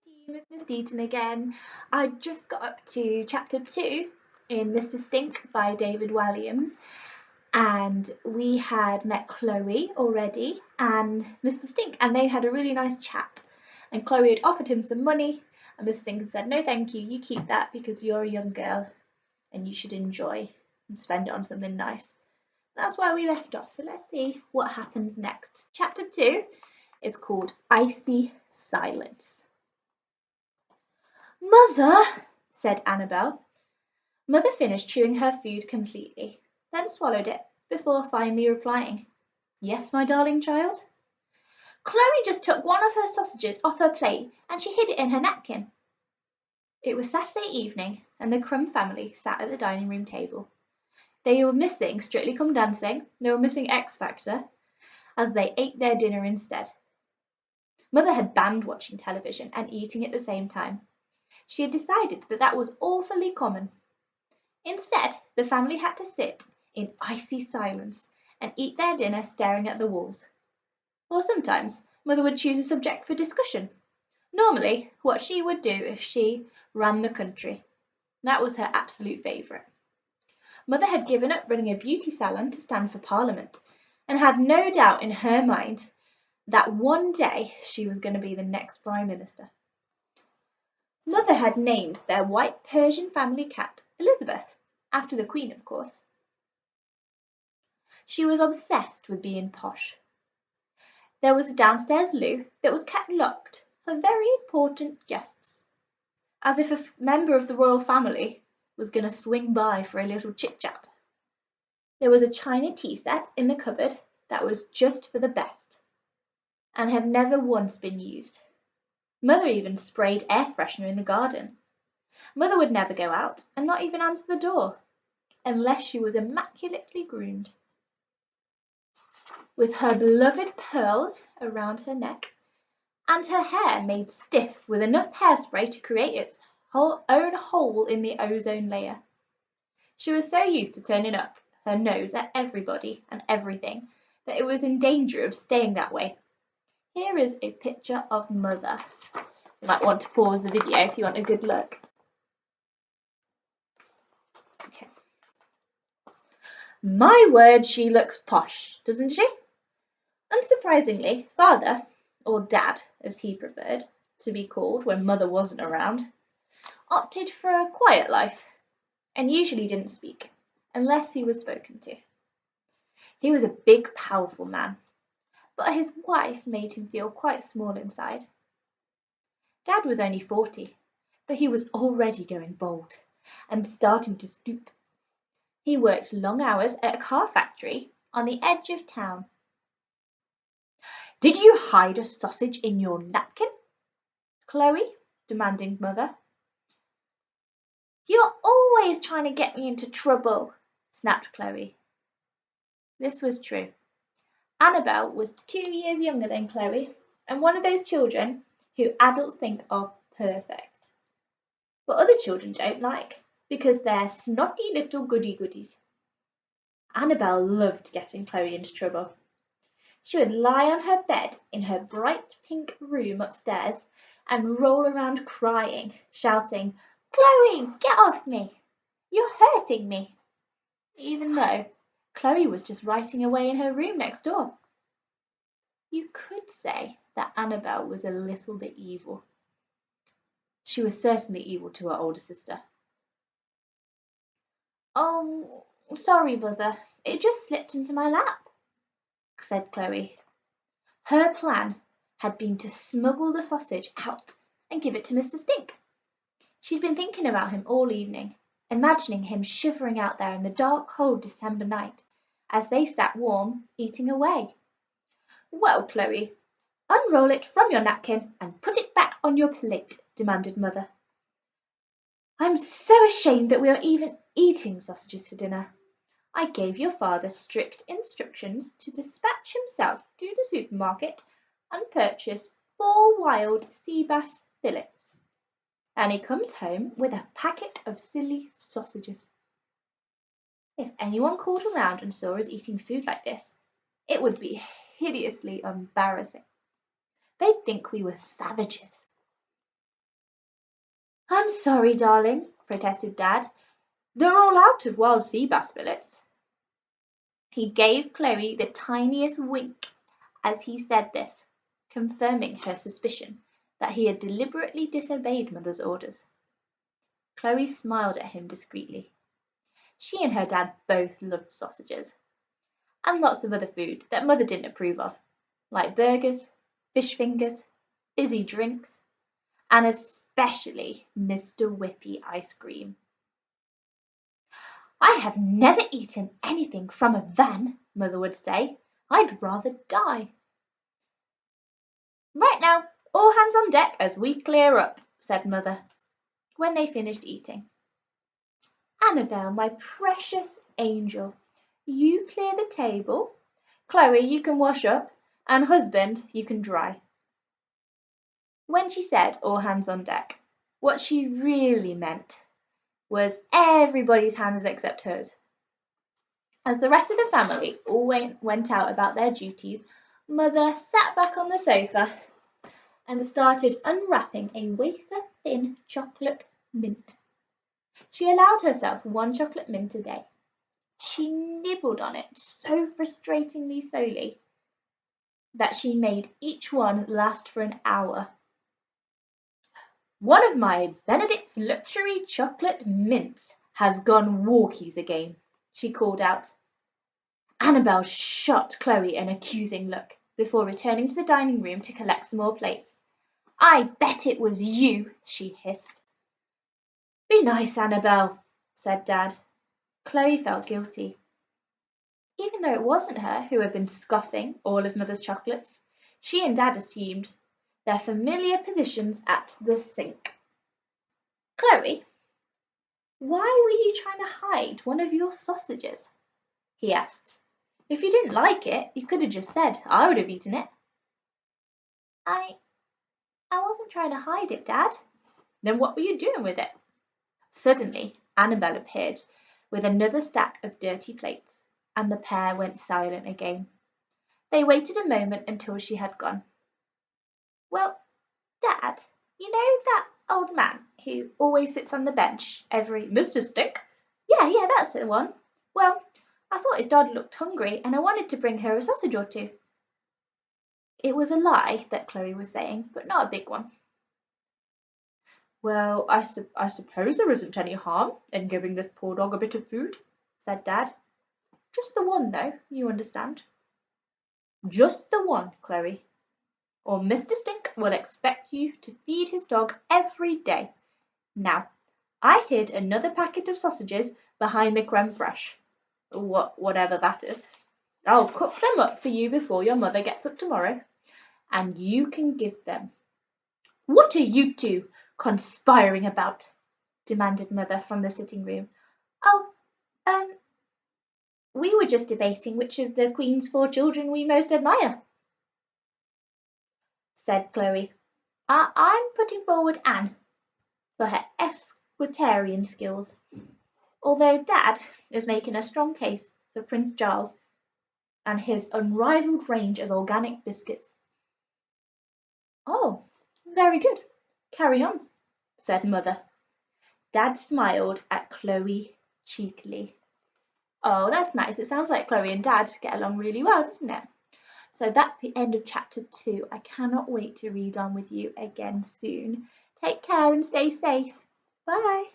team, it's Miss Deighton again. I just got up to chapter 2 in Mr. Stink by David Walliams, and we had met Chloe already and Mr. Stink, and they had a really nice chat. And Chloe had offered him some money, and Mr. Stink had said, "No, thank you, you keep that because you're a young girl and you should enjoy and spend it on something nice." That's where we left off, so let's see what happens next. Chapter 2 is called Icy Silence. "Mother," said Annabel. Mother finished chewing her food completely, then swallowed it, before finally replying, "Yes, my darling child?" "Chloe just took one of her sausages off her plate and she hid it in her napkin." It was Saturday evening, and the Crumb family sat at the dining room table. They were missing Strictly Come Dancing, they were missing X Factor, as they ate their dinner instead. Mother had banned watching television and eating at the same time. She had decided that that was awfully common. Instead, the family had to sit in icy silence and eat their dinner staring at the walls. Or sometimes Mother would choose a subject for discussion. Normally, what she would do if she ran the country. That was her absolute favourite. Mother had given up running a beauty salon to stand for Parliament, and had no doubt in her mind that one day she was going to be the next Prime Minister. Mother had named their white Persian family cat Elizabeth, after the Queen, of course. She was obsessed with being posh. There was a downstairs loo that was kept locked for very important guests, as if a member of the royal family was going to swing by for a little chit-chat. There was a china tea set in the cupboard that was just for the best, and had never once been used. Mother even sprayed air freshener in the garden. Mother would never go out, and not even answer the door, unless she was immaculately groomed. With her beloved pearls around her neck, and her hair made stiff with enough hairspray to create its own hole in the ozone layer. She was so used to turning up her nose at everybody and everything that it was in danger of staying that way. Here is a picture of Mother. You might want to pause the video if you want a good look. Okay. My word, she looks posh, doesn't she? Unsurprisingly, Father, or Dad as he preferred to be called when Mother wasn't around, opted for a quiet life, and usually didn't speak unless he was spoken to. He was a big, powerful man, but his wife made him feel quite small inside. Dad was only 40, but he was already going bald and starting to stoop. He worked long hours at a car factory on the edge of town. "Did you hide a sausage in your napkin, Chloe?" demanded Mother. "You're always trying to get me into trouble," snapped Chloe. This was true. Annabel was 2 years younger than Chloe, and one of those children who adults think are perfect, but other children don't like, because they're snotty little goody-goodies. Annabel loved getting Chloe into trouble. She would lie on her bed in her bright pink room upstairs and roll around crying, shouting, "Chloe, get off me! You're hurting me!" even though Chloe was just writing away in her room next door. You could say that Annabel was a little bit evil. She was certainly evil to her older sister. "Oh, sorry, Mother, it just slipped into my lap," said Chloe. Her plan had been to smuggle the sausage out and give it to Mr. Stink. She'd been thinking about him all evening, imagining him shivering out there in the dark, cold December night as they sat warm, eating away. "Well, Chloe, unroll it from your napkin and put it back on your plate," demanded Mother. "I'm so ashamed that we are even eating sausages for dinner. I gave your father strict instructions to dispatch himself to the supermarket and purchase 4 wild sea bass fillets, and he comes home with a packet of silly sausages. If anyone called around and saw us eating food like this, it would be hideously embarrassing. They'd think we were savages." I'm sorry, darling, protested Dad. They're all out of wild sea bass fillets. He gave Chloe the tiniest wink as he said this, confirming her suspicion that he had deliberately disobeyed Mother's orders. Chloe smiled at him discreetly. She and her dad both loved sausages, and lots of other food that Mother didn't approve of, like burgers, fish fingers, fizzy drinks, and especially Mr. Whippy ice cream. I have never eaten anything from a van, Mother would say. I'd rather die. Right now, all hands on deck as we clear up, said Mother, when they finished eating. Annabel, my precious angel, you clear the table. Chloe, you can wash up, and husband, you can dry. When she said all hands on deck, what she really meant was everybody's hands except hers. As the rest of the family all went out about their duties, Mother sat back on the sofa and started unwrapping a wafer-thin chocolate mint. She allowed herself one chocolate mint a day. She nibbled on it so frustratingly slowly that she made each one last for an hour. One of my Benedict's luxury chocolate mints has gone walkies again, she called out. Annabel shot Chloe an accusing look before returning to the dining room to collect some more plates. I bet it was you, she hissed. Be nice, Annabel, said Dad. Chloe felt guilty. Even though it wasn't her who had been scoffing all of Mother's chocolates, she and Dad assumed their familiar positions at the sink. Chloe, why were you trying to hide one of your sausages? He asked. If you didn't like it, you could have just said, I would have eaten it. I wasn't trying to hide it, Dad. Then what were you doing with it? Suddenly, Annabel appeared with another stack of dirty plates, and the pair went silent again. They waited a moment until she had gone. Well, Dad, you know that old man who always sits on the bench every Mr. Stick? Yeah, that's the one. Well, I thought his daughter looked hungry and I wanted to bring her a sausage or two. It was a lie that Chloe was saying, but not a big one. Well, I suppose there isn't any harm in giving this poor dog a bit of food, said Dad. Just the one, though, you understand. Just the one, Chloe, or Mr. Stink will expect you to feed his dog every day. Now, I hid another packet of sausages behind the creme fraiche, whatever that is. I'll cook them up for you before your mother gets up tomorrow, and you can give them. What are you two conspiring about? Demanded Mother from the sitting room. Oh, we were just debating which of the Queen's 4 children we most admire, said Chloe. I'm putting forward Anne for her equestrian skills, although Dad is making a strong case for Prince Charles and his unrivalled range of organic biscuits. Oh, very good. Carry on, said Mother. Dad smiled at Chloe cheekily. Oh, that's nice. It sounds like Chloe and Dad get along really well, doesn't it? So that's the end of chapter 2. I cannot wait to read on with you again soon. Take care and stay safe. Bye.